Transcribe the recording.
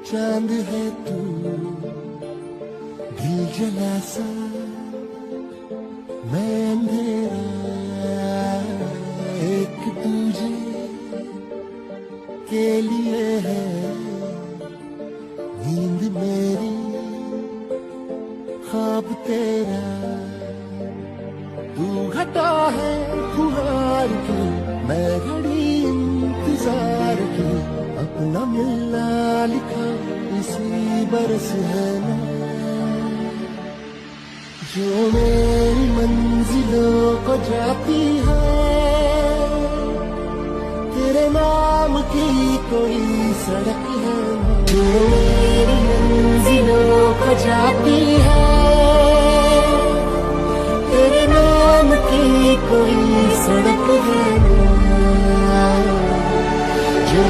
चांद है तू दिल जला सा, मैं अंधेरा एक तुझे के लिए है। नींद मेरी ख्वाब तेरा, तू घटा है फुहार की, मैं घड़ी इंतजार की। अपना मिलना लिखा इसी बरस है ना, जो मेरी मंजिलों को जाती है। तेरे नाम की कोई सड़क है जो मेरी मंजिलों को जाती है। तेरे नाम की कोई सड़क है जो